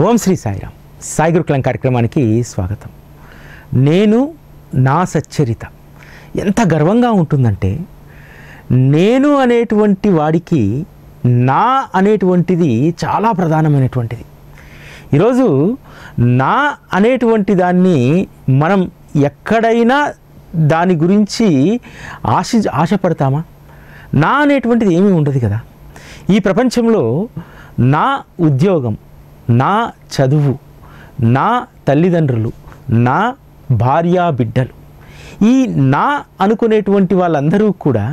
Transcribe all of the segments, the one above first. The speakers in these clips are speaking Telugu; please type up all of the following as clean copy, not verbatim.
ఓం శ్రీ సాయిరామ్. సాయి గురుకులం కార్యక్రమానికి స్వాగతం. నేను నా సచ్చరిత ఎంత గర్వంగా ఉంటుందంటే, నేను అనేటువంటి వాడికి నా అనేటువంటిది చాలా ప్రధానమైనటువంటిది. ఈరోజు నా అనేటువంటి దాన్ని మనం ఎక్కడైనా దాని గురించి ఆశపడతామా? నా అనేటువంటిది ఏమీ ఉండదు కదా. ఈ ప్రపంచంలో నా ఉద్యోగం, నా చదువు, నా తల్లిదండ్రులు, నా భార్య బిడ్డలు, ఈ నా అనుకునేటువంటి వాళ్ళందరూ కూడా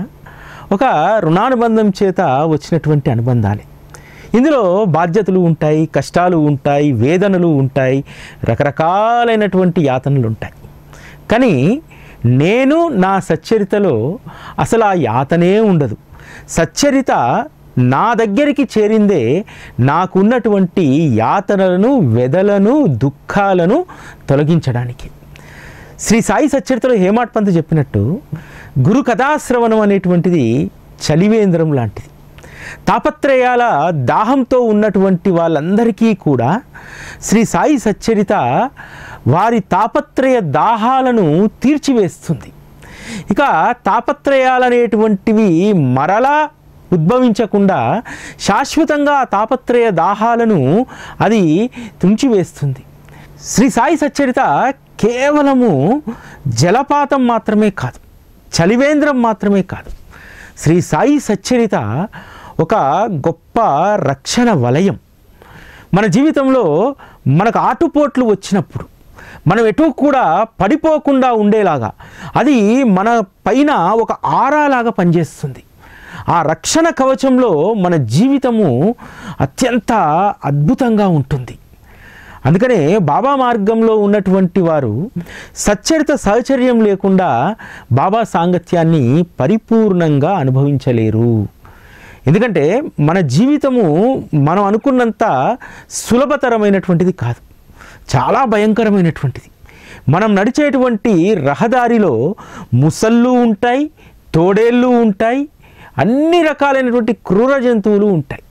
ఒక రుణానుబంధం చేత వచ్చినటువంటి అనుబంధాలే. ఇందులో బాధ్యతలు ఉంటాయి, కష్టాలు ఉంటాయి, వేదనలు ఉంటాయి, రకరకాలైనటువంటి యాతనలు ఉంటాయి. కానీ నేను నా సచ్చరితలో అసలు ఆ యాతనే ఉండదు. సచ్చరిత నా దగ్గరికి చేరిందే నాకున్నటువంటి యాతనలను, వెదలను, దుఃఖాలను తొలగించడానికి. శ్రీ సాయి సచ్చరితలో హేమాడ్ పంత్ చెప్పినట్టు గురు కథాశ్రవణం అనేటువంటిది చలివేంద్రం లాంటిది. తాపత్రయాల దాహంతో ఉన్నటువంటి వాళ్ళందరికీ కూడా శ్రీ సాయి సచ్చరిత వారి తాపత్రయ దాహాలను తీర్చివేస్తుంది. ఇక తాపత్రయాలనేటువంటివి మరలా ఉద్భవించకుండా శాశ్వతంగా తాపత్రయ దాహాలను అది తుంచివేస్తుంది. శ్రీ సాయి సచ్చరిత కేవలము జలపాతం మాత్రమే కాదు, చలివేంద్రం మాత్రమే కాదు. శ్రీ సాయి సచ్చరిత ఒక గొప్ప రక్షణ వలయం. మన జీవితంలో మనకు ఆటుపోట్లు వచ్చినప్పుడు మనం ఎటు కూడా పడిపోకుండా ఉండేలాగా అది మన పైన ఒక ఆరాలాగా పనిచేస్తుంది. ఆ రక్షణ కవచంలో మన జీవితము అత్యంత అద్భుతంగా ఉంటుంది. అందుకనే బాబా మార్గంలో ఉన్నటువంటి వారు సచ్చరిత సహచర్యం లేకుండా బాబా సాంగత్యాన్ని పరిపూర్ణంగా అనుభవించలేరు. ఎందుకంటే మన జీవితము మనం అనుకున్నంత సులభతరమైనటువంటిది కాదు, చాలా భయంకరమైనటువంటిది. మనం నడిచేటువంటి రహదారిలో ముసళ్ళు ఉంటాయి, తోడేళ్ళు ఉంటాయి, అన్ని రకాలైనటువంటి క్రూర జంతువులు ఉంటాయి.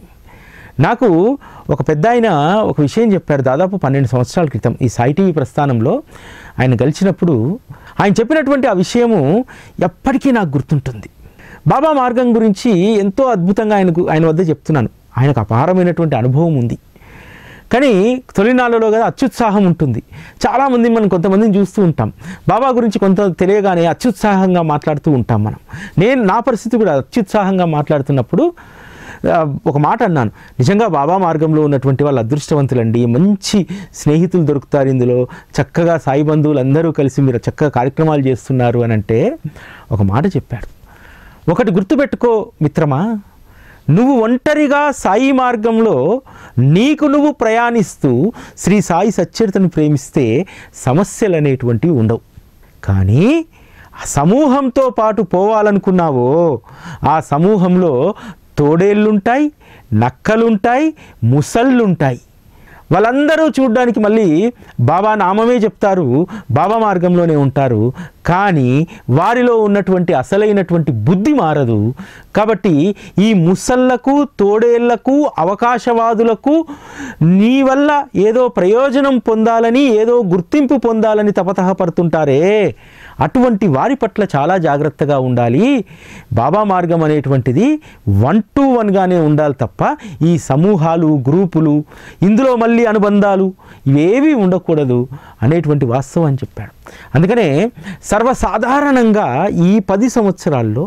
నాకు ఒక పెద్ద ఆయన ఒక విషయం చెప్పారు. దాదాపు 12 సంవత్సరాల క్రితం ఈ సాయి టీవీ ప్రస్థానంలో ఆయన కలిసినప్పుడు ఆయన చెప్పినటువంటి ఆ విషయము ఎప్పటికీ నాకు గుర్తుంటుంది. బాబా మార్గం గురించి ఎంతో అద్భుతంగా ఆయన వద్ద చెప్తున్నాను. ఆయనకు అపారమైనటువంటి అనుభవం ఉంది. కానీ తొలినాళ్ళలో కదా అత్యుత్సాహం ఉంటుంది. చాలామంది మనం కొంతమందిని చూస్తూ ఉంటాం, బాబా గురించి కొంత తెలియగానే అత్యుత్సాహంగా మాట్లాడుతూ ఉంటాం మనం. నా పరిస్థితి కూడా అత్యుత్సాహంగా మాట్లాడుతున్నప్పుడు ఒక మాట అన్నాను, నిజంగా బాబా మార్గంలో ఉన్నటువంటి వాళ్ళు అదృష్టవంతులండి, మంచి స్నేహితులు దొరుకుతారు ఇందులో, చక్కగా సాయి బంధువులు అందరూ కలిసి మీరు చక్కగా కార్యక్రమాలు చేస్తున్నారు అని అంటే ఒక మాట చెప్పాడు. ఒకటి గుర్తుపెట్టుకో మిత్రమా, నువ్వు ఒంటరిగా సాయి మార్గంలో నీకు నువ్వు ప్రయాణిస్తూ శ్రీ సాయి సచ్చరితను ప్రేమిస్తే సమస్యలు అనేటువంటివి ఉండవు. కానీ ఆ సమూహంతో పాటు పోవాలనుకున్నావో ఆ సమూహంలో తోడేళ్ళుంటాయి, నక్కలుంటాయి, ముసళ్ళుంటాయి. వాళ్ళందరూ చూడ్డానికి మళ్ళీ బాబా నామమే చెప్తారు, బాబా మార్గంలోనే ఉంటారు. కానీ వారిలో ఉన్నటువంటి అసలైనటువంటి బుద్ధి మారదు. కాబట్టి ఈ ముసళ్ళకు, తోడేళ్లకు, అవకాశవాదులకు నీ వల్ల ఏదో ప్రయోజనం పొందాలని, ఏదో గుర్తింపు పొందాలని తపతహపడుతుంటారే, అటువంటి వారి పట్ల చాలా జాగ్రత్తగా ఉండాలి. బాబా మార్గం అనేటువంటిది 1-to-1గానే ఉండాలి తప్ప ఈ సమూహాలు, గ్రూపులు, ఇందులో మళ్ళీ అనుబంధాలు ఇవేవి ఉండకూడదు అనేటువంటి వాస్తవం అని చెప్పాడు. అందుకనే సర్వసాధారణంగా ఈ 10 సంవత్సరాల్లో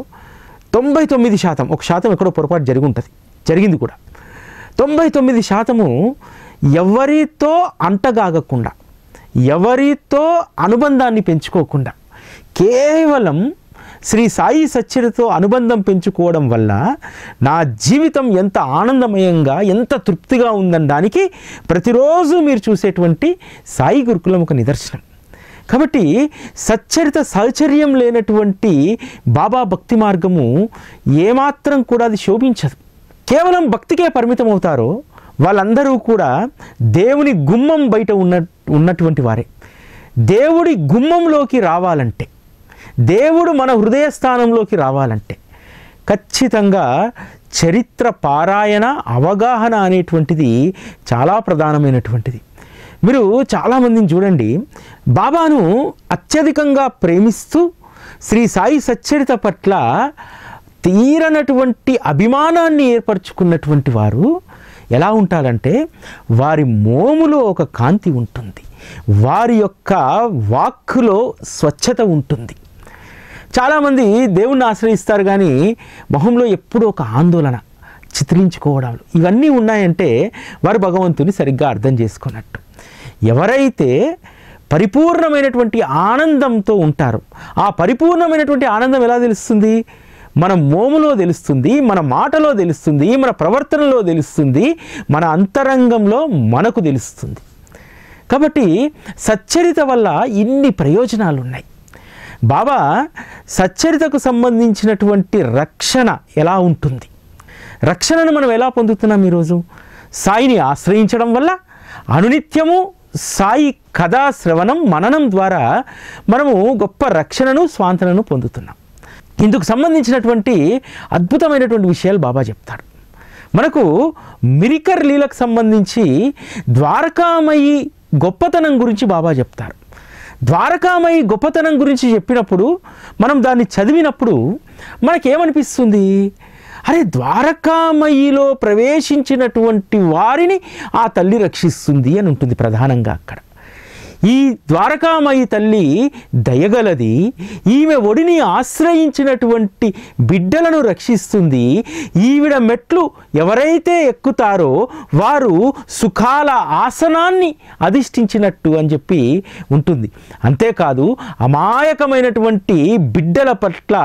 99%, 1% ఎక్కడో పొరపాటు జరిగింది కూడా, 99% ఎవరితో అంటగాగకుండా, ఎవరితో అనుబంధాన్ని పెంచుకోకుండా కేవలం శ్రీ సాయి సచ్చరితతో అనుబంధం పెంచుకోవడం వల్ల నా జీవితం ఎంత ఆనందమయంగా, ఎంత తృప్తిగా ఉందనడానికి ప్రతిరోజు మీరు చూసేటువంటి సాయి గురుకులం ఒక నిదర్శనం. కాబట్టి సచ్చరిత సహచర్యం లేనటువంటి బాబా భక్తి మార్గము ఏమాత్రం కూడా అది శోభించదు. కేవలం భక్తికే పరిమితం అవుతారో వాళ్ళందరూ కూడా దేవుని గుమ్మం బయట ఉన్నటువంటి వారే. దేవుడి గుమ్మంలోకి రావాలంటే, దేవుడు మన హృదయ స్థానంలోకి రావాలంటే ఖచ్చితంగా చరిత్ర పారాయణ అవగాహన అనేటువంటిది చాలా ప్రధానమైనటువంటిది. మీరు చాలామందిని చూడండి, బాబాను అత్యధికంగా ప్రేమిస్తూ శ్రీ సాయి సచ్చరిత పట్ల తీరనటువంటి అభిమానాన్ని ఏర్పరచుకున్నటువంటి వారు ఎలా ఉంటారంటే, వారి మోములో ఒక కాంతి ఉంటుంది, వారి యొక్క వాక్కులో స్వచ్ఛత ఉంటుంది. చాలామంది దేవుణ్ణి ఆశ్రయిస్తారు కానీ మొహంలో ఎప్పుడూ ఒక ఆందోళన, చిత్రించుకోవడాలు ఇవన్నీ ఉన్నాయంటే వారు భగవంతుని సరిగ్గా అర్థం చేసుకున్నట్టు. ఎవరైతే పరిపూర్ణమైనటువంటి ఆనందంతో ఉంటారో, ఆ పరిపూర్ణమైనటువంటి ఆనందం ఎలా తెలుస్తుంది? మన మోములో తెలుస్తుంది, మన మాటలో తెలుస్తుంది, మన ప్రవర్తనలో తెలుస్తుంది, మన అంతరంగంలో మనకు తెలుస్తుంది. కాబట్టి సచ్చరిత వల్ల ఇన్ని ప్రయోజనాలు ఉన్నాయి. బాబా సచ్చరితకు సంబంధించినటువంటి రక్షణ ఎలా ఉంటుంది, రక్షణను మనం ఎలా పొందుతున్నాం? ఈరోజు సాయిని ఆశ్రయించడం వల్ల అనునిత్యము సాయి కథా శ్రవణం మననం ద్వారా మనము గొప్ప రక్షణను స్వాంతనను పొందుతున్నాం. ఇందుకు సంబంధించినటువంటి అద్భుతమైనటువంటి విషయాలు బాబా చెప్తాడు. మనకు మిరికర్ లీలకు సంబంధించి ద్వారకామయి గొప్పతనం గురించి బాబా చెప్తారు. ద్వారకామయి గొప్పతనం గురించి చెప్పినప్పుడు మనం దాన్ని చదివినప్పుడు మనకేమనిపిస్తుంది? అరే, ద్వారకామయిలో ప్రవేశించినటువంటి వారిని ఆ తల్లి రక్షిస్తుంది అని ఉంటుంది ప్రధానంగా అక్కడ. ఈ ద్వారకామయి తల్లి దయగలది, ఈమె ఒడిని ఆశ్రయించినటువంటి బిడ్డలను రక్షిస్తుంది, ఈవిడ మెట్లు ఎవరైతే ఎక్కుతారో వారు సుఖాల ఆసనాన్ని అధిష్ఠించినట్టు అని చెప్పి ఉంటుంది. అంతేకాదు, అమాయకమైనటువంటి బిడ్డల పట్ల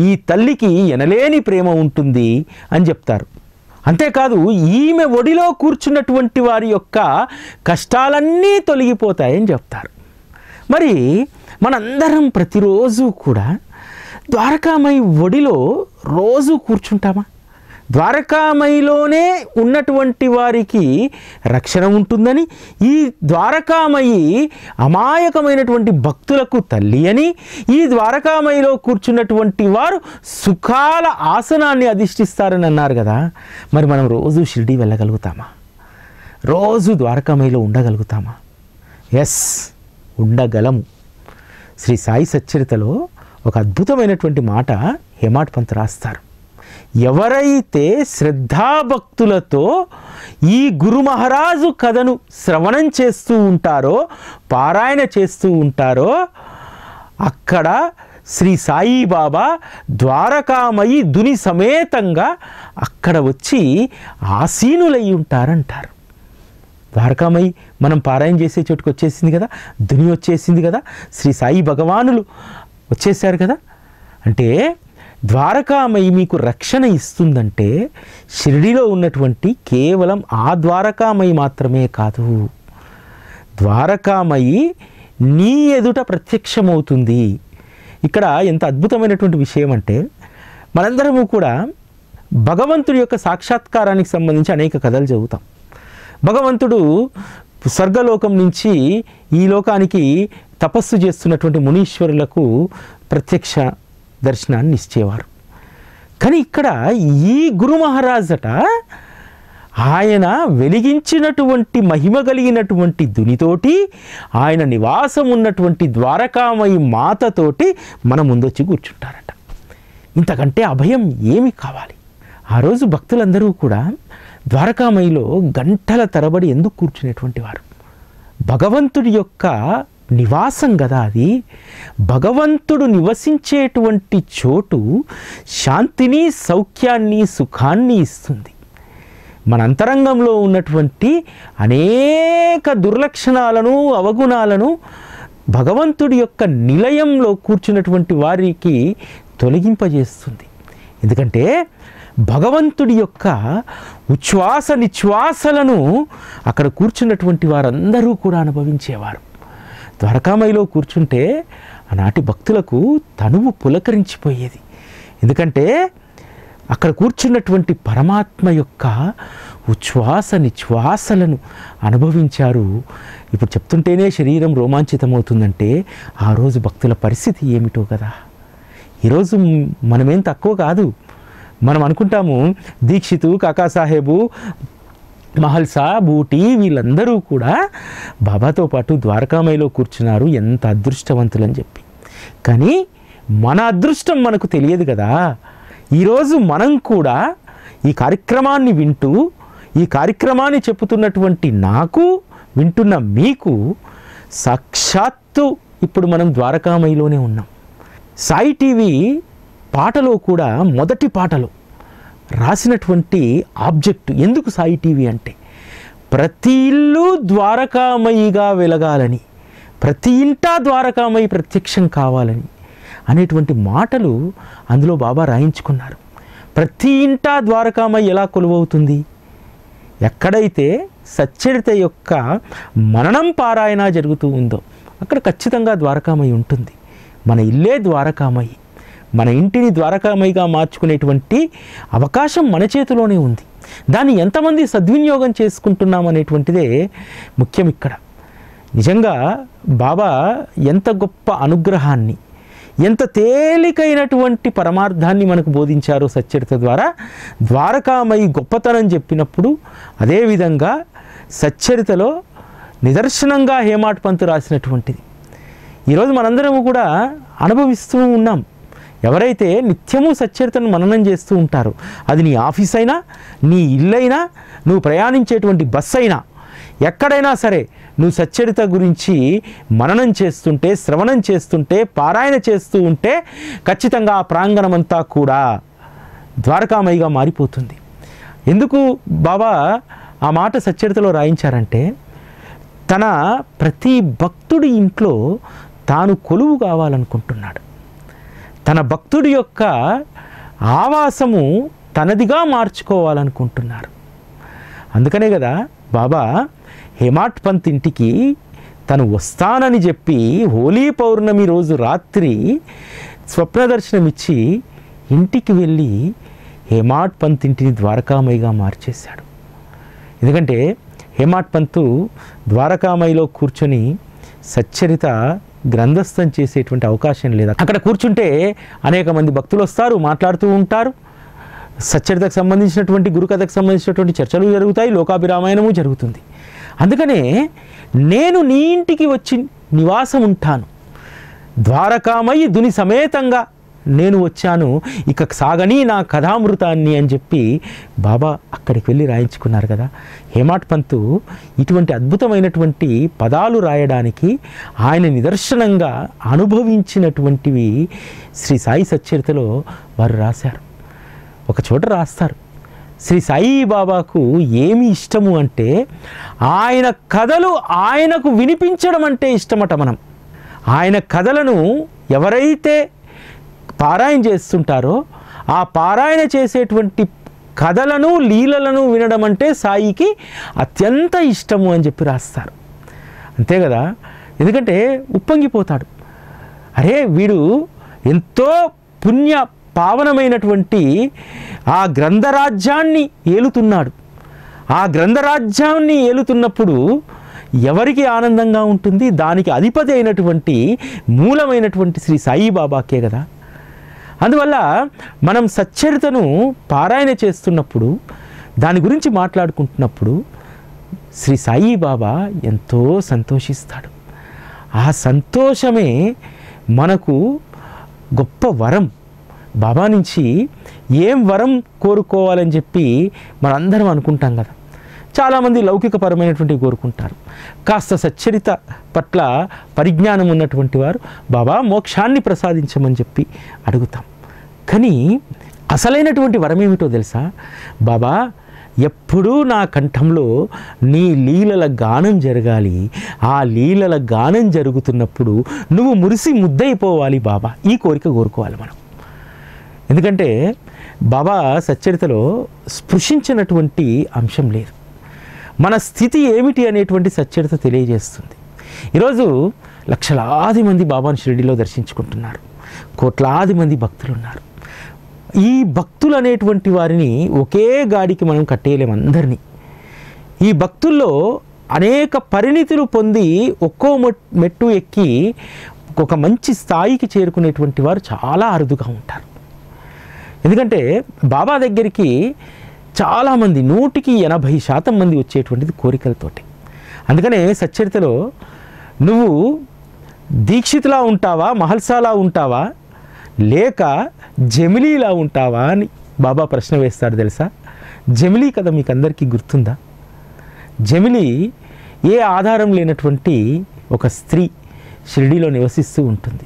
ఈ తల్లికి ఎనలేని ప్రేమ ఉంటుంది అని చెప్తారు. అంతేకాదు, ఈమె ఒడిలో కూర్చున్నటువంటి వారి యొక్క కష్టాలన్నీ తొలగిపోతాయని చెప్తారు. మరి మనందరం ప్రతిరోజు కూడా ద్వారకామయి ఒడిలో రోజు కూర్చుంటామా? ద్వారకామయిలోనే ఉన్నటువంటి వారికి రక్షణ ఉంటుందని, ఈ ద్వారకామయి అమాయకమైనటువంటి భక్తులకు తల్లి అని, ఈ ద్వారకామయిలో కూర్చున్నటువంటి వారు సుఖాల ఆసనాన్ని అధిష్ఠిస్తారని అన్నారు కదా. మరి మనం రోజు షిరిడీ వెళ్ళగలుగుతామా? రోజు ద్వారకామయిలో ఉండగలుగుతామా? ఎస్, ఉండగలము. శ్రీ సాయి సచ్చరితలో ఒక అద్భుతమైనటువంటి మాట హేమాడ్ పంత్ రాస్తారు. ఎవరైతే శ్రద్ధాభక్తులతో ఈ గురు మహారాజు కథను శ్రవణం చేస్తూ ఉంటారో, పారాయణ చేస్తూ ఉంటారో, అక్కడ శ్రీ సాయిబాబా ద్వారకామయి దుని సమేతంగా అక్కడ వచ్చి ఆసీనులై ఉంటారంటారు. ద్వారకామయి మనం పారాయణ చేసే చోటుకు వచ్చేసింది కదా, దుని వచ్చేసింది కదా, శ్రీ సాయి భగవానులు వచ్చేసారు కదా. అంటే ద్వారకామయి మీకు రక్షణ ఇస్తుందంటే షిరిడీలో ఉన్నటువంటి కేవలం ఆ ద్వారకామయి మాత్రమే కాదు, ద్వారకామయి నీ ఎదుట ప్రత్యక్షమవుతుంది. ఇక్కడ ఎంత అద్భుతమైనటువంటి విషయం అంటే, మనందరము కూడా భగవంతుడి యొక్క సాక్షాత్కారానికి సంబంధించి అనేక కథలు చదువుతాం. భగవంతుడు స్వర్గలోకం నుంచి ఈ లోకానికి తపస్సు చేస్తున్నటువంటి మునీశ్వరులకు ప్రత్యక్ష దర్శనాన్ని ఇచ్చేవారు. కానీ ఇక్కడ ఈ గురు మహారాజట ఆయన వెలిగించినటువంటి మహిమ కలిగినటువంటి దునితోటి, ఆయన నివాసం ఉన్నటువంటి ద్వారకామయి మాతతోటి మన ముందొచ్చి కూర్చుంటారట. ఇంతకంటే అభయం ఏమి కావాలి? ఆ రోజు భక్తులందరూ కూడా ద్వారకామయిలో గంటల తరబడి ఎందుకు కూర్చునేటువంటి వారు? భగవంతుడి యొక్క నివాసం కదా అది. భగవంతుడు నివసించేటువంటి చోటు శాంతిని, సౌఖ్యాన్ని, సుఖాన్ని ఇస్తుంది. మన అంతరంగంలో ఉన్నటువంటి అనేక దుర్లక్షణాలను, అవగుణాలను భగవంతుడి యొక్క నిలయంలో కూర్చున్నటువంటి వారికి తొలగింపజేస్తుంది. ఎందుకంటే భగవంతుడి యొక్క ఉచ్ఛ్వాస నిశ్వాసలను అక్కడ కూర్చున్నటువంటి వారందరూ కూడా అనుభవించేవారు. ద్వారకామయిలో కూర్చుంటే ఆనాటి భక్తులకు తనువు పులకరించిపోయేది. ఎందుకంటే అక్కడ కూర్చున్నటువంటి పరమాత్మ యొక్క ఉచ్ఛ్వాస నిశ్వాసలను అనుభవించారు. ఇప్పుడు చెప్తుంటేనే శరీరం రోమాంచితమవుతుందంటే ఆ రోజు భక్తుల పరిస్థితి ఏమిటో కదా. ఈరోజు మనమేం తక్కువ కాదు. మనం అనుకుంటాము దీక్షితు, కాకాసాహెబు, మహల్సా, బూటీ వీళ్ళందరూ కూడా బాబాతో పాటు ద్వారకామాయిలో కూర్చున్నారు, ఎంత అదృష్టవంతులని చెప్పి. కానీ మన అదృష్టం మనకు తెలియదు కదా. ఈరోజు మనం కూడా ఈ కార్యక్రమాన్ని వింటూ, ఈ కార్యక్రమాన్ని చెప్పుతున్నటువంటి నాకు, వింటున్న మీకు సాక్షాత్తు ఇప్పుడు మనం ద్వారకామాయిలోనే ఉన్నాం. సాయి టీవీ పాటలో కూడా మొదటి పాటలో రాసినటువంటి ఆబ్జెక్ట్ ఎందుకు సాయి టీవీ అంటే, ప్రతి ఇల్లు ద్వారకామయిగా వెలగాలని, ప్రతి ఇంటా ద్వారకామయి ప్రత్యక్షం కావాలని అనేటువంటి మాటలు అందులో బాబా రాయించుకున్నారు. ప్రతి ఇంటా ద్వారకామయి ఎలా కొలువవుతుంది? ఎక్కడైతే సచ్చరిత యొక్క మననం పారాయణ జరుగుతూ ఉందో అక్కడ ఖచ్చితంగా ద్వారకామయి ఉంటుంది. మన ఇల్లే ద్వారకామయి, మన ఇంటిని ద్వారకామయిగా మార్చుకునేటువంటి అవకాశం మన చేతిలోనే ఉంది. దాన్ని ఎంతమంది సద్వినియోగం చేసుకుంటున్నాం అనేటువంటిదే ముఖ్యం ఇక్కడ. నిజంగా బాబా ఎంత గొప్ప అనుగ్రహాన్ని, ఎంత తేలికైనటువంటి పరమార్థాన్ని మనకు బోధించారో సచ్చరిత ద్వారా. ద్వారకామయి గొప్పతనం చెప్పినప్పుడు అదేవిధంగా సచ్చరితలో నిదర్శనంగా హేమాడ్ పంత్ రాసినటువంటిది ఈరోజు మనందరము కూడా అనుభవిస్తూ ఉన్నాం. ఎవరైతే నిత్యము సచ్చరితను మననం చేస్తూ ఉంటారో, అది నీ ఆఫీస్ అయినా, నీ ఇల్లైనా, నువ్వు ప్రయాణించేటువంటి బస్సు అయినా, ఎక్కడైనా సరే నువ్వు సచ్చరిత గురించి మననం చేస్తుంటే, శ్రవణం చేస్తుంటే, పారాయణ చేస్తూ ఉంటే ఖచ్చితంగా ఆ ప్రాంగణమంతా కూడా ద్వారకామయిగా మారిపోతుంది. ఎందుకు బాబా ఆ మాట సచ్చరితలో రాయించారంటే, తన ప్రతి భక్తుడి ఇంట్లో తాను కొలువు కావాలనుకుంటున్నాడు. తన భక్తుడి యొక్క ఆవాసము తనదిగా మార్చుకోవాలనుకుంటున్నారు. అందుకనే కదా బాబా హేమాడ్ పంత్ ఇంటికి తను వస్తానని చెప్పి హోలీ పౌర్ణమి రోజు రాత్రి స్వప్న దర్శనమిచ్చి ఇంటికి వెళ్ళి హేమాడ్ పంత్ ఇంటిని ద్వారకామయిగా మార్చేశాడు. ఎందుకంటే హేమాడ్ పంత్ ద్వారకామయిలో కూర్చొని సచ్చరిత గ్రంథస్థం చేసేటువంటి అవకాశం లేదు. అక్కడ కూర్చుంటే అనేక మంది భక్తులు వస్తారు, మాట్లాడుతూ ఉంటారు. సచ్చరితకు సంబంధించినటువంటి, గురుకథకు సంబంధించినటువంటి చర్చలు జరుగుతాయి, లోకాభిరామాయణము జరుగుతుంది. అందుకనే నేను నీ ఇంటికి వచ్చి నివాసం ఉంటాను, ద్వారకామయి దుని సమేతంగా నేను వచ్చాను, ఇక సాగని నా కథామృతాన్ని అని చెప్పి బాబా అక్కడికి వెళ్ళి రాయించుకున్నారు కదా. హేమాడ్ పంత్ ఇటువంటి అద్భుతమైనటువంటి పదాలు రాయడానికి ఆయన నిదర్శనంగా అనుభవించినటువంటివి శ్రీ సాయి సచ్చరితలో వారు రాశారు. ఒక చోట రాస్తారు, శ్రీ సాయి బాబాకు ఏమి ఇష్టము అంటే ఆయన కథలు ఆయనకు వినిపించడం అంటే ఇష్టమట. మనం ఆయన కథలను ఎవరైతే పారాయణ చేస్తుంటారో ఆ పారాయణ చేసేటువంటి కథలను, లీలలను వినడం అంటే సాయికి అత్యంత ఇష్టము అని చెప్పి రాస్తారు. అంతే కదా, ఎందుకంటే ఉప్పొంగిపోతాడు. అరే వీడు ఎంతో పుణ్య పావనమైనటువంటి ఆ గ్రంథరాజ్యాన్ని ఏలుతున్నాడు. ఆ గ్రంథరాజ్యాన్ని ఏలుతున్నప్పుడు ఎవరికి ఆనందంగా ఉంటుంది? దానికి అధిపతి అయినటువంటి మూలమైనటువంటి శ్రీ సాయిబాబాకే కదా. అందువల్ల మనం సచ్చరితను పారాయణ చేస్తున్నప్పుడు, దాని గురించి మాట్లాడుకుంటున్నప్పుడు శ్రీ సాయిబాబా ఎంతో సంతోషిస్తాడు. ఆ సంతోషమే మనకు గొప్ప వరం. బాబా నుంచి ఏం వరం కోరుకోవాలని చెప్పి మనందరం అనుకుంటాం కదా. చాలామంది లౌకికపరమైనటువంటివి కోరుకుంటారు. కాస్త సచ్చరిత పట్ల పరిజ్ఞానం ఉన్నటువంటి వారు బాబా మోక్షాన్ని ప్రసాదించమని చెప్పి అడుగుతాం. కానీ అసలైనటువంటి వరం ఏమిటో తెలుసా? బాబా ఎప్పుడూ నా కంఠంలో నీ లీలల గానం జరగాలి, ఆ లీలల గానం జరుగుతున్నప్పుడు నువ్వు మురిసి ముద్దయిపోవాలి బాబా. ఈ కోరిక కోరుకోవాలి మనం. ఎందుకంటే బాబా సచ్చరితలో స్పృశించినటువంటి అంశం లేదు. మన స్థితి ఏమిటి అనేటువంటి సచ్చరిత తెలియజేస్తుంది. ఈరోజు లక్షలాది మంది బాబాను షిరిడీలో దర్శించుకుంటున్నారు, కోట్లాది మంది భక్తులు ఉన్నారు. ఈ భక్తులు అనేటువంటి వారిని ఒకే గాడికి మనం కట్టేయలేం అందరినీ. ఈ భక్తుల్లో అనేక పరిణితులు పొంది ఒక్కో మెట్టు ఎక్కి ఒక మంచి స్థాయికి చేరుకునేటువంటి వారు చాలా అరుదుగా ఉంటారు. ఎందుకంటే బాబా దగ్గరికి చాలామంది 180% మంది వచ్చేటువంటిది కోరికలతోటి. అందుకనే సచ్చరితలో నువ్వు దీక్షితులా ఉంటావా, మహల్సాలా ఉంటావా, లేక జమిలీలా ఉంటావా అని బాబా ప్రశ్న వేస్తాడు తెలుసా. జమిలీ కదా మీకు అందరికీ గుర్తుందా? జమిలీ ఏ ఆధారం లేనటువంటి ఒక స్త్రీ షిరిడీలో నివసిస్తూ ఉంటుంది.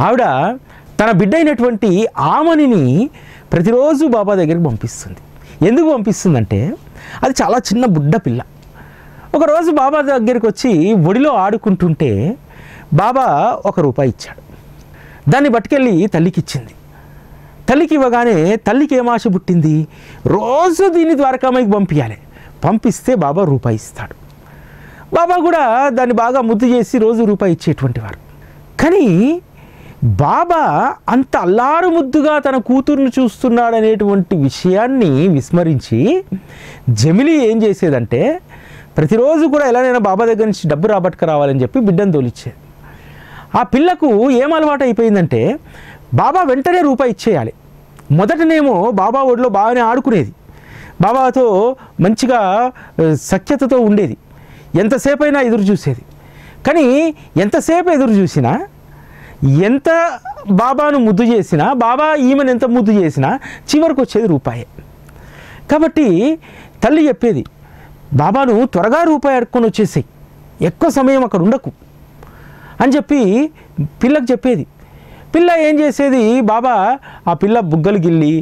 ఆవిడ తన బిడ్డ అయినటువంటి ఆమనిని ప్రతిరోజు బాబా దగ్గరికి పంపిస్తుంది. ఎందుకు పంపిస్తుందంటే అది చాలా చిన్న బుడ్డ పిల్ల. ఒకరోజు బాబా దగ్గరికి వచ్చి ఒడిలో ఆడుకుంటుంటే బాబా ₹1 ఇచ్చాడు. దాన్ని పట్టుకెళ్ళి తల్లికి ఇచ్చింది. తల్లికి ఇవ్వగానే తల్లికి ఏం ఆశ పుట్టింది, రోజు దీన్ని ద్వారకామాయికి పంపించాలి. పంపిస్తే బాబా ₹1 ఇస్తాడు. బాబా కూడా దాన్ని బాగా ముద్దు చేసి రోజు ₹1 ఇచ్చేటువంటి వారు. కానీ బాబా అంత అల్లారు ముద్దుగా తన కూతుర్ని చూస్తున్నాడు అనేటువంటి విషయాన్ని విస్మరించి జమిలీ ఏం చేసేదంటే ప్రతిరోజు కూడా ఎలానైనా బాబా దగ్గర నుంచి డబ్బు రాబట్టుకు రావాలని చెప్పి బిడ్డను తోలిచ్చేది. ఆ పిల్లకు ఏం అలవాటు అయిపోయిందంటే బాబా వెంటనే ₹1 ఇచ్చేయాలి. మొదటనేమో బాబా ఒడిలో బాగానే ఆడుకునేది, బాబాతో మంచిగా సఖ్యతతో ఉండేది, ఎంతసేపు అయినా ఎదురు చూసేది. కానీ ఎంతసేపు ఎదురు చూసినా, ఎంత బాబాను ముద్దు చేసినా, బాబా ఈమెను ఎంత ముద్దు చేసినా చివరికి వచ్చేది ₹1. కాబట్టి తల్లి చెప్పేది, బాబాను త్వరగా ₹1 అడుక్కొని వచ్చేసాయి, ఎక్కువ సమయం అక్కడ ఉండకు అని చెప్పి పిల్లకు చెప్పేది. పిల్ల ఏం చేసేది, బాబా ఆ పిల్ల బుగ్గలు గిల్లి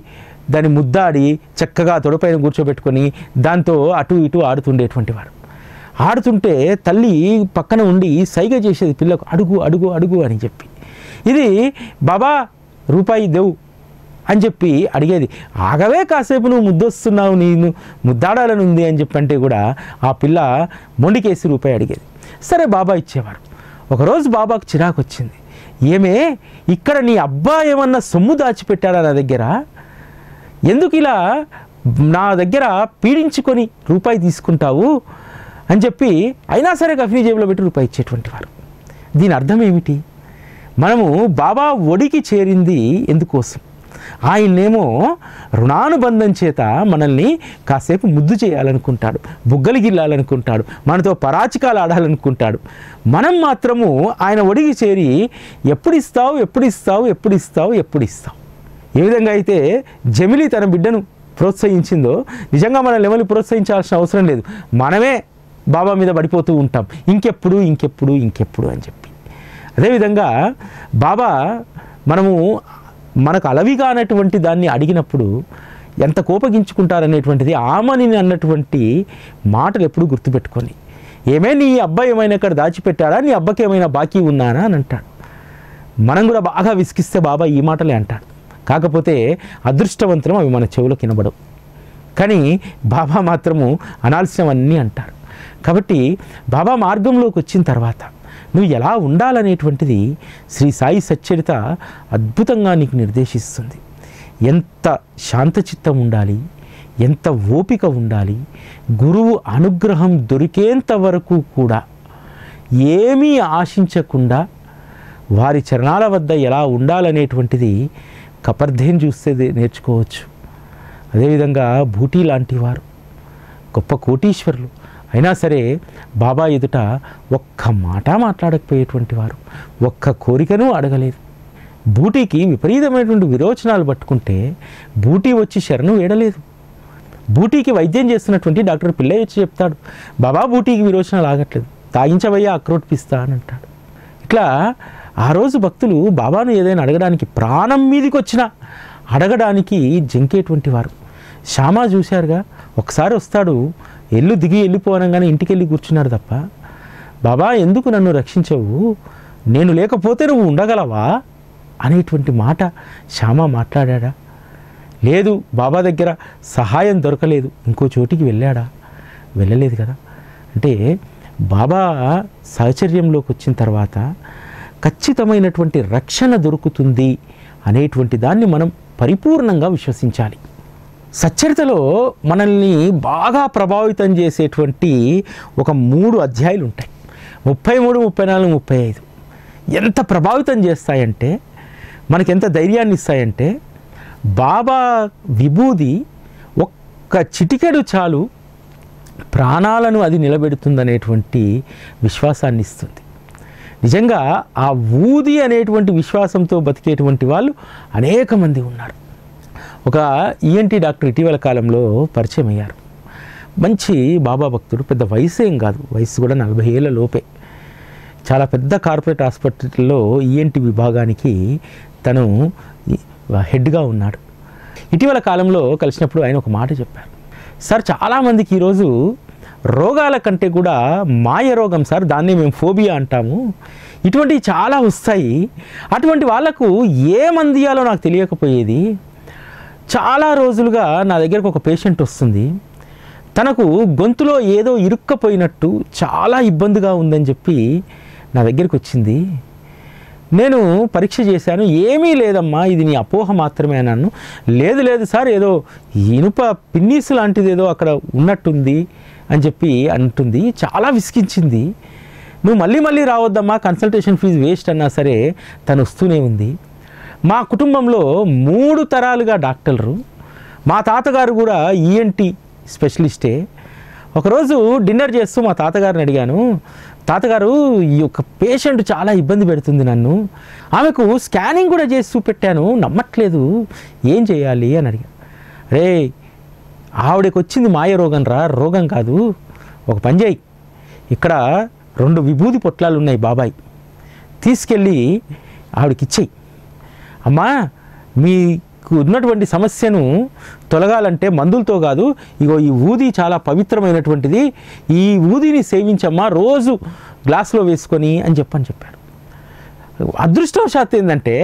దాన్ని ముద్దాడి చక్కగా తొడపైన కూర్చోబెట్టుకొని దాంతో అటు ఇటు ఆడుతుండేటువంటి వారు. ఆడుతుంటే తల్లి పక్కన ఉండి సైగ చేసేది పిల్లకు, అడుగు అడుగు అడుగు అని చెప్పి. ఇది బాబా ₹1 దేవు అని చెప్పి అడిగేది. ఆగవే కాసేపు, నువ్వు ముద్దొస్తున్నావు, నేను ముద్దాడాలని ఉంది అని చెప్పి అంటే కూడా ఆ పిల్ల మొండికేసి ₹1 అడిగేది. సరే బాబా ఇచ్చేవారు. ఒకరోజు బాబాకు చిరాకు వచ్చింది, ఏమే ఇక్కడ నీ అబ్బా ఏమన్నా సొమ్ము దాచిపెట్టాడా నా దగ్గర, ఎందుకు ఇలా నా దగ్గర పీడించుకొని ₹1 తీసుకుంటావు అని చెప్పి అయినా సరే కఫినీ జేబులో పెట్టి ₹1 ఇచ్చేటువంటి వారు. దీని అర్థం ఏమిటి, మనము బాబా ఒడికి చేరింది ఎందుకోసం, ఆయన్నేమో రుణానుబంధం చేత మనల్ని కాసేపు ముద్దు చేయాలనుకుంటాడు, బుగ్గలు గిల్లాలనుకుంటాడు, మనతో పరాచికాలు ఆడాలనుకుంటాడు. మనం మాత్రము ఆయన ఒడికి చేరి ఎప్పుడు ఇస్తావు ఎప్పుడు ఇస్తావు ఎప్పుడు ఇస్తావు ఎప్పుడు ఇస్తావు. ఏ విధంగా అయితే జమిలీ తన బిడ్డను ప్రోత్సహించిందో నిజంగా మనల్ని ఎవరిని ప్రోత్సహించాల్సిన అవసరం లేదు, మనమే బాబా మీద పడిపోతూ ఉంటాం, ఇంకెప్పుడు ఇంకెప్పుడు ఇంకెప్పుడు అని చెప్పి. అదేవిధంగా బాబా మనకు అలవిగా అన్నటువంటి దాన్ని అడిగినప్పుడు ఎంత కోపగించుకుంటారనేటువంటిది ఆమని అన్నటువంటి మాటలు ఎప్పుడు గుర్తుపెట్టుకొని, ఏమే నీ అబ్బాయి ఏమైనా ఇక్కడ దాచిపెట్టాడా, నీ అబ్బకి ఏమైనా బాకీ ఉన్నానా అని అంటాడు. మనం కూడా బాగా విసిగిస్తే బాబా ఈ మాటలే అంటాడు. కాకపోతే అదృష్టవంతులం అవి మన చెవులకు వినబడవు, కానీ బాబా మాత్రము అనాల్సినవన్నీ అంటారు. కాబట్టి బాబా మార్గంలోకి వచ్చిన తర్వాత నువ్వు ఎలా ఉండాలనేటువంటిది శ్రీ సాయి సచ్చరిత అద్భుతంగా నీకు నిర్దేశిస్తుంది. ఎంత శాంతచిత్తం ఉండాలి, ఎంత ఓపిక ఉండాలి, గురువు అనుగ్రహం దొరికేంత వరకు కూడా ఏమీ ఆశించకుండా వారి చరణాల వద్ద ఎలా ఉండాలనేటువంటిది కపర్ధేన్ చూస్తే నేర్చుకోవచ్చు. అదేవిధంగా భూటీ లాంటి వారు గొప్ప కోటీశ్వరులు అయినా సరే బాబా ఎదుట ఒక్క మాట మాట్లాడకపోయేటువంటి వారు, ఒక్క కోరికను అడగలేదు. బూటీకి విపరీతమైనటువంటి విరోచనాలు పట్టుకుంటే బూటీ వచ్చి శరణు వేడలేదు. బూటీకి వైద్యం చేస్తున్నటువంటి డాక్టర్ పిల్లయ్య వచ్చి చెప్తాడు, బాబా బూటీకి విరోచనాలు ఆగట్లేదు, తాగించవయ్యా అక్రోట్ పిస్తా అని అంటాడు. ఇట్లా ఆ రోజు భక్తులు బాబాను ఏదైనా అడగడానికి ప్రాణం మీదకి వచ్చినా అడగడానికి జంకేటువంటి వారు. శ్యామ చూశారుగా, ఒకసారి వస్తాడు, ఎల్లు దిగి వెళ్ళిపోవనంగానే ఇంటికి వెళ్ళి కూర్చున్నాడు తప్ప, బాబా ఎందుకు నన్ను రక్షించవు, నేను లేకపోతే నువ్వు ఉండగలవా అనేటువంటి మాట శ్యామ మాట్లాడా? లేదు. బాబా దగ్గర సహాయం దొరకలేదు, ఇంకో చోటికి వెళ్ళాడా? వెళ్ళలేదు కదా. అంటే బాబా సహచర్యంలోకి వచ్చిన తర్వాత ఖచ్చితమైనటువంటి రక్షణ దొరుకుతుంది అనేటువంటి దాన్ని మనం పరిపూర్ణంగా విశ్వసించాలి. సచ్చరితలో మనల్ని బాగా ప్రభావితం చేసేటువంటి ఒక 3 అధ్యాయాలు ఉంటాయి, 33, 34, 35. ఎంత ప్రభావితం చేస్తాయంటే, మనకి ఎంత ధైర్యాన్ని ఇస్తాయంటే, బాబా విభూది ఒక్క చిటికెడు చాలు ప్రాణాలను అది నిలబెడుతుందనేటువంటి విశ్వాసాన్ని ఇస్తుంది. నిజంగా ఆ ఊది అనేటువంటి విశ్వాసంతో బతికేటువంటి వాళ్ళు అనేక మంది ఉన్నారు. ఒక ఈఎన్టీ డాక్టర్ ఇటీవల కాలంలో పరిచయం అయ్యారు. మంచి బాబా భక్తుడు, పెద్ద వయసు ఏం కాదు, వయసు కూడా 40 ఏళ్ళ లోపే. చాలా పెద్ద కార్పొరేట్ హాస్పిటల్లో ఈఎన్టీ విభాగానికి తను హెడ్గా ఉన్నాడు. ఇటీవల కాలంలో కలిసినప్పుడు ఆయన ఒక మాట చెప్పారు. సార్, చాలామందికి ఈరోజు రోగాల కంటే కూడా మాయ రోగం సార్, దాన్ని మేము ఫోబియా అంటాము, ఇటువంటివి చాలా వస్తాయి. అటువంటి వాళ్లకు ఏ మందియాలో నాకు తెలియకపోయేది. చాలా రోజులుగా నా దగ్గరకు ఒక పేషెంట్ వస్తుంది, తనకు గొంతులో ఏదో ఇరుక్కపోయినట్టు చాలా ఇబ్బందిగా ఉందని చెప్పి నా దగ్గరికి వచ్చింది. నేను పరీక్ష చేశాను, ఏమీ లేదమ్మా, ఇది నీ అపోహ మాత్రమే అన్నాను. లేదు లేదు సార్, ఏదో ఇనుప పిన్నీస్ లాంటిది ఏదో అక్కడ ఉన్నట్టుంది అని చెప్పి అంటుంది. చాలా విసిగించింది. నువ్వు మళ్ళీ మళ్ళీ రావద్దమ్మా, కన్సల్టేషన్ ఫీజు వేస్ట్ అన్నా సరే తను వస్తూనే ఉంది. మా కుటుంబంలో 3 తరాలుగా డాక్టర్లు, మా తాతగారు కూడా ఈఎన్టీ స్పెషలిస్టే. ఒకరోజు డిన్నర్ చేస్తూ మా తాతగారిని అడిగాను, తాతగారు ఈ యొక్క పేషెంట్ చాలా ఇబ్బంది పెడుతుంది నన్ను, ఆమెకు స్కానింగ్ కూడా చేసి చూపెట్టాను, నమ్మట్లేదు, ఏం చేయాలి అని అడిగాను. రే, ఆవిడకి వచ్చింది మాయ రోగం రా, రోగం కాదు. ఒక పని చేయి, ఇక్కడ 2 విభూది పొట్లాలు ఉన్నాయి బాబాయ్, తీసుకెళ్ళి ఆవిడకి ఇచ్చేయి. అమ్మా, మీకు ఉన్నటువంటి సమస్యను తొలగాలంటే మందులతో కాదు, ఇగో ఈ ఊది చాలా పవిత్రమైనటువంటిది, ఈ ఊదిని సేవించమ్మా రోజు గ్లాసులో వేసుకొని అని చెప్పారు. అదృష్టవశాత్తు ఏంటంటే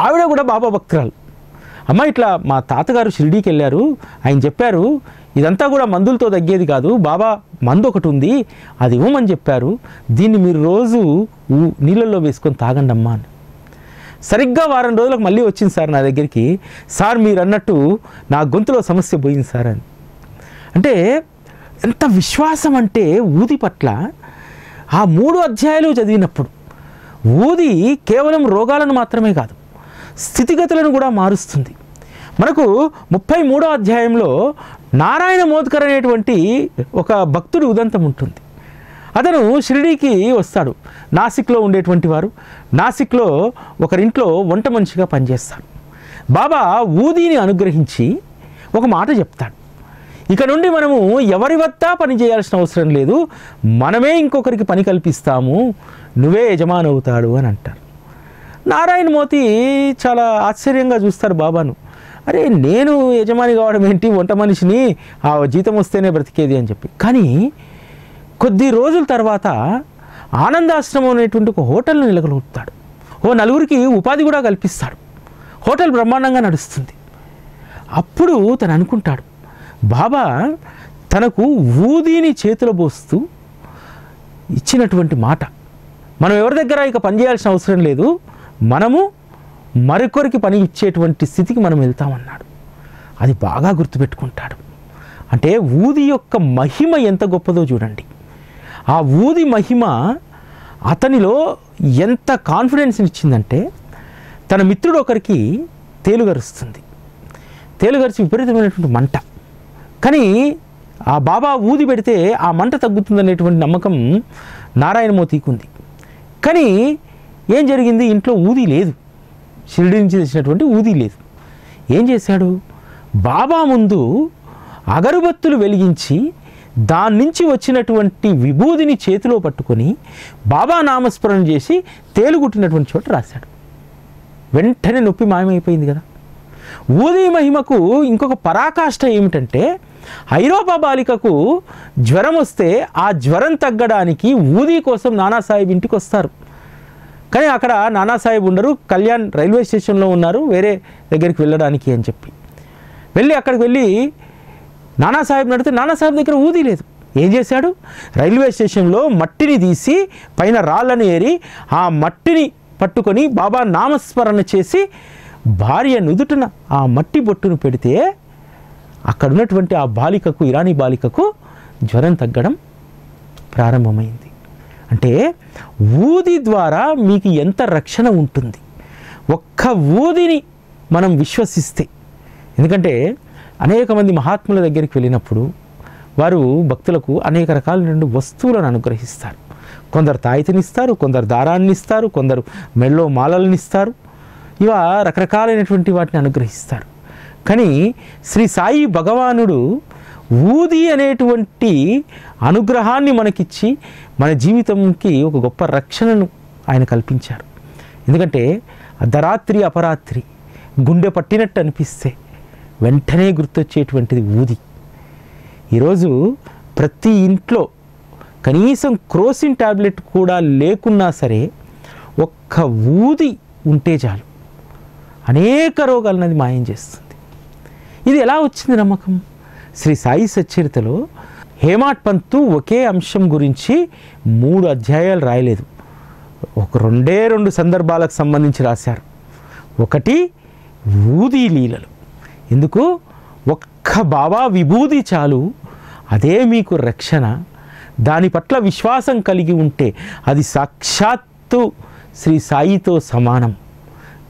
ఆవిడ కూడా బాబా భక్తురాలు. అమ్మ, ఇట్లా మా తాతగారు షిరిడీకి వెళ్ళారు, ఆయన చెప్పారు ఇదంతా కూడా మందులతో తగ్గేది కాదు, బాబా మందు ఒకటి ఉంది, అది ఇవ్వమని చెప్పారు, దీన్ని మీరు రోజు నీళ్ళల్లో వేసుకొని తాగండమ్మా అని. సరిగ్గా వారం రోజులకు మళ్ళీ వచ్చింది సార్ నా దగ్గరికి. సార్, మీరు అన్నట్టు నా గొంతులో సమస్య పోయింది సార్ అని. అంటే ఎంత విశ్వాసం అంటే ఊది పట్ల. ఆ 3 అధ్యాయాలు చదివినప్పుడు ఊది కేవలం రోగాలను మాత్రమే కాదు, స్థితిగతులను కూడా మారుస్తుంది. మనకు 33వ అధ్యాయంలో నారాయణ మోద్కర్ అనేటువంటి ఒక భక్తుడి ఉదంతం ఉంటుంది. అతను షిరిడీకి వస్తాడు. నాసిక్లో ఉండేటువంటి వారు, నాసిక్లో ఒకరింట్లో వంట మనిషిగా పనిచేస్తాడు. బాబా ఊదీని అనుగ్రహించి ఒక మాట చెప్తాడు, ఇక నుండి మనము ఎవరి వద్ద పని చేయాల్సిన అవసరం లేదు, మనమే ఇంకొకరికి పని కల్పిస్తాము, నువ్వే యజమానవుతాడు అని అంటారు. నారాయణ మోతి చాలా ఆశ్చర్యంగా చూస్తారు బాబాను. అరే, నేను యజమాని కావడం ఏంటి, వంట మనిషిని, ఆ జీతం వస్తేనే బ్రతికేది అని చెప్పి. కానీ కొద్ది రోజుల తర్వాత ఆనందాశ్రమం అనేటువంటి ఒక హోటల్ను నెలకొల్పుతాడు. 4 ఉపాధి కూడా కల్పిస్తాడు. హోటల్ బ్రహ్మాండంగా నడుస్తుంది. అప్పుడు తను అనుకుంటాడు, బాబా తనకు ఊదీని చేతిలో పోస్తూ ఇచ్చినటువంటి మాట, మనం ఎవరి దగ్గర ఇక పని చేయాల్సిన అవసరం లేదు, మనము మరొకరికి పని ఇచ్చేటువంటి స్థితికి మనం వెళ్తామన్నాడు. అది బాగా గుర్తుపెట్టుకుంటాడు. అంటే ఊది యొక్క మహిమ ఎంత గొప్పదో చూడండి. ఆ ఊది మహిమ అతనిలో ఎంత కాన్ఫిడెన్స్ని ఇచ్చిందంటే, తన మిత్రుడు ఒకరికి తేలుగరుస్తుంది. తేలుగరిచి విపరీతమైనటువంటి మంట. కానీ ఆ బాబా ఊది పెడితే ఆ మంట తగ్గుతుందనేటువంటి నమ్మకం నారాయణమూర్తికి ఉంది. కానీ ఏం జరిగింది, ఇంట్లో ఊది లేదు, షిరిడి నుంచి తెచ్చినటువంటి ఊది లేదు. ఏం చేశాడు, బాబా ముందు అగరుబత్తులు వెలిగించి దాని నుంచి వచ్చినటువంటి విభూదిని చేతిలో పట్టుకొని బాబా నామస్మరణ చేసి తేలుగుట్టినటువంటి చోట రాశాడు. వెంటనే నొప్పి మాయమైపోయింది కదా. ఊది మహిమకు ఇంకొక పరాకాష్ట ఏమిటంటే, ఐరోపా బాలికకు జ్వరం వస్తే ఆ జ్వరం తగ్గడానికి ఊది కోసం నానాసాహెబ్ ఇంటికి వస్తారు. కానీ అక్కడ నానాసాహెబ్ ఉండరు, కళ్యాణ్ రైల్వే స్టేషన్లో ఉన్నారు వేరే దగ్గరికి వెళ్ళడానికి అని చెప్పి వెళ్ళి అక్కడికి వెళ్ళి నానాసాహెబ్ నడితే నానాసాహెబ్ దగ్గర ఊది లేదు. ఏం చేశాడు, రైల్వే స్టేషన్లో మట్టిని తీసి పైన రాళ్ళను ఏరి ఆ మట్టిని పట్టుకొని బాబా నామస్మరణ చేసి భార్య నుదుటిన ఆ మట్టి బొట్టును పెడితే అక్కడ ఉన్నటువంటి ఆ బాలికకు, ఇరానీ బాలికకు జ్వరం తగ్గడం ప్రారంభమైంది. అంటే ఊది ద్వారా మీకు ఎంత రక్షణ ఉంటుంది. ఒక్క ఊదిని మనం విశ్వసిస్తే. ఎందుకంటే అనేక మంది మహాత్ముల దగ్గరికి వెళ్ళినప్పుడు వారు భక్తులకు అనేక రకాలైన వస్తువులను అనుగ్రహిస్తారు. కొందరు తాయితనిస్తారు, కొందరు దారాన్ని ఇస్తారు, కొందరు మెళ్ళో మాలలను ఇస్తారు. ఇవా రకరకాలైనటువంటి వాటిని అనుగ్రహిస్తారు. కానీ శ్రీ సాయి భగవానుడు ఊది అనేటువంటి అనుగ్రహాన్ని మనకిచ్చి మన జీవితంకి ఒక గొప్ప రక్షణను ఆయన కల్పించారు. ఎందుకంటే అర్ధరాత్రి అపరాత్రి గుండె పట్టినట్టు అనిపిస్తే వెంటనే గుర్తొచ్చేటువంటిది ఊది. ఈరోజు ప్రతి ఇంట్లో కనీసం క్రోసిన్ టాబ్లెట్ కూడా లేకున్నా సరే ఒక్క ఊది ఉంటే చాలు అనేక రోగాలన్నది మాయం చేస్తుంది. ఇది ఎలా వచ్చింది నమ్మకం? శ్రీ సాయి సచ్చరితలో హేమాడ్ పంతు ఒకే అంశం గురించి 3 అధ్యాయాలు రాయలేదు. ఒక 2 సందర్భాలకు సంబంధించి రాశారు. ఒకటి ఊది లీలలు. ఎందుకు? ఒక్క బాబా విభూది చాలు, అదే మీకు రక్షణ. దాని పట్ల విశ్వాసం కలిగి ఉంటే అది సాక్షాత్తు శ్రీ సాయితో సమానం.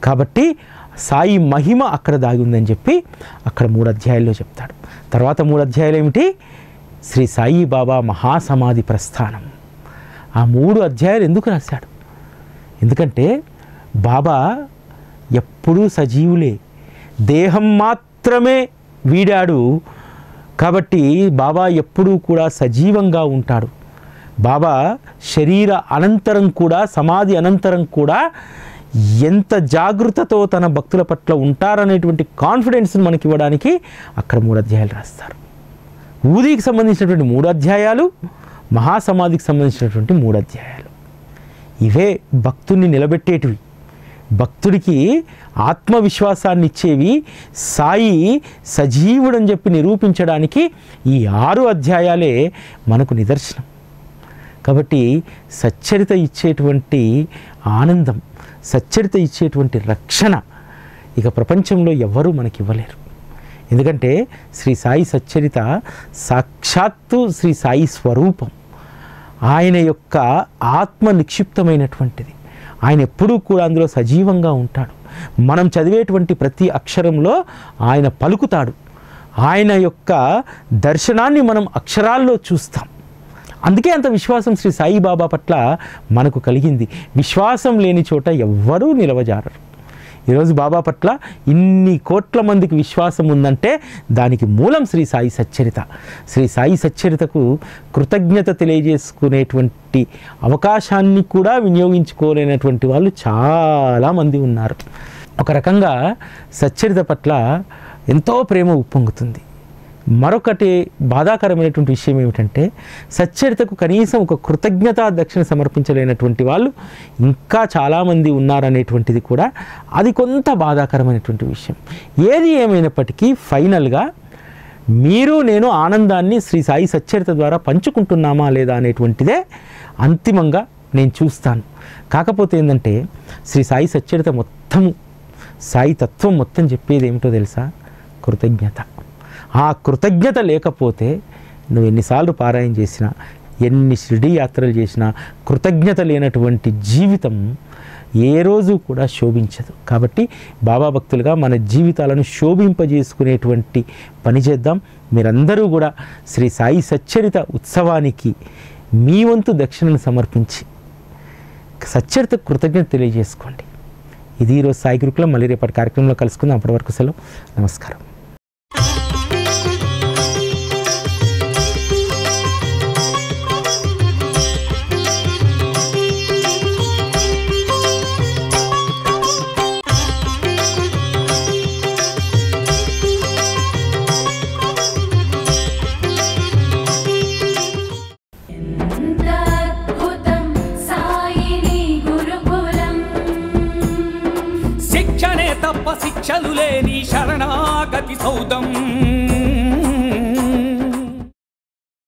కాబట్టి సాయి మహిమ అక్కడ దాగి ఉందని చెప్పి అక్కడ 3 అధ్యాయాల్లో చెప్తాడు. తర్వాత 3 అధ్యాయాలు ఏమిటి? శ్రీ సాయి బాబా మహాసమాధి ప్రస్థానం. ఆ 3 అధ్యాయాలు ఎందుకు రాశాడు? ఎందుకంటే బాబా ఎప్పుడూ సజీవులే, దేహం మాత్రమే వీడాడు. కాబట్టి బాబా ఎప్పుడూ కూడా సజీవంగా ఉంటాడు. బాబా శరీర అనంతరం కూడా, సమాధి అనంతరం కూడా ఎంత జాగృతతో తన భక్తుల పట్ల ఉంటారనేటువంటి కాన్ఫిడెన్స్ని మనకి ఇవ్వడానికి అక్కడ 3 అధ్యాయాలు రాస్తారు. ఊదికి సంబంధించినటువంటి 3 అధ్యాయాలు, మహాసమాధికి సంబంధించినటువంటి 3 అధ్యాయాలు. ఇవే భక్తుడిని నిలబెట్టేటివి, భక్తుడికి ఆత్మవిశ్వాసాన్ని ఇచ్చేవి. సాయి సజీవుడని చెప్పి నిరూపించడానికి ఈ 6 అధ్యాయాలే మనకు నిదర్శనం. కాబట్టి సచ్చరిత ఇచ్చేటువంటి ఆనందం, సచ్చరిత ఇచ్చేటువంటి రక్షణ ఇక ప్రపంచంలో ఎవ్వరూ మనకి ఇవ్వలేరు. ఎందుకంటే శ్రీ సాయి సచ్చరిత సాక్షాత్తు శ్రీ సాయి స్వరూపం. ఆయన యొక్క ఆత్మ నిక్షిప్తమైనటువంటిది. ఆయన ఎప్పుడూ కూడా అందులో సజీవంగా ఉంటాడు. మనం చదివేటువంటి ప్రతి అక్షరంలో ఆయన పలుకుతాడు. ఆయన యొక్క దర్శనాన్ని మనం అక్షరాల్లో చూస్తాం. అందుకే అంత విశ్వాసం శ్రీ సాయిబాబా పట్ల మనకు కలిగింది. విశ్వాసం లేని చోట ఎవ్వరూ నిలవజారరు. ఈరోజు బాబా పట్ల ఇన్ని కోట్ల మందికి విశ్వాసం ఉందంటే దానికి మూలం శ్రీ సాయి సచ్చరిత. శ్రీ సాయి సచ్చరితకు కృతజ్ఞత తెలియజేసుకునేటువంటి అవకాశాన్ని కూడా వినియోగించుకోలేనటువంటి వాళ్ళు చాలామంది ఉన్నారు. ఒక రకంగా సచ్చరిత పట్ల ఎంతో ప్రేమ ఉప్పొంగుతుంది. మరొకటి బాధాకరమైనటువంటి విషయం ఏమిటంటే సచ్చరితకు కనీసం ఒక కృతజ్ఞతా దక్షిణ సమర్పించలేనటువంటి వాళ్ళు ఇంకా చాలామంది ఉన్నారనేటువంటిది కూడా అది కొంత బాధాకరమైనటువంటి విషయం. ఏది ఏమైనప్పటికీ ఫైనల్గా మీరు నేను ఆనందాన్ని శ్రీ సాయి సచ్చరిత ద్వారా పంచుకుంటున్నామా లేదా అనేటువంటిదే అంతిమంగా నేను చూస్తాను. కాకపోతే ఏంటంటే శ్రీ సాయి సచ్చరిత మొత్తము, సాయి తత్వం మొత్తం చెప్పేది ఏమిటో తెలుసా? కృతజ్ఞత. ఆ కృతజ్ఞత లేకపోతే నువ్వు ఎన్నిసార్లు పారాయణ చేసినా, ఎన్ని షిరిడీ యాత్రలు చేసినా కృతజ్ఞత లేనటువంటి జీవితం ఏ రోజు కూడా శోభించదు. కాబట్టి బాబా భక్తులుగా మన జీవితాలను శోభింపజేసుకునేటువంటి పని చేద్దాం. మీరందరూ కూడా శ్రీ సాయి సచ్చరిత ఉత్సవానికి మీ వంతు దక్షిణను సమర్పించి సచ్చరిత కృతజ్ఞత తెలియజేసుకోండి. ఇది ఈరోజు సాయి గురుకులం. మళ్ళీ రేపటి కార్యక్రమంలో కలుసుకుందాం. అప్పటి వరకు సెలవు. నమస్కారం. శిక్షలు లేని శరణాగతి సౌదం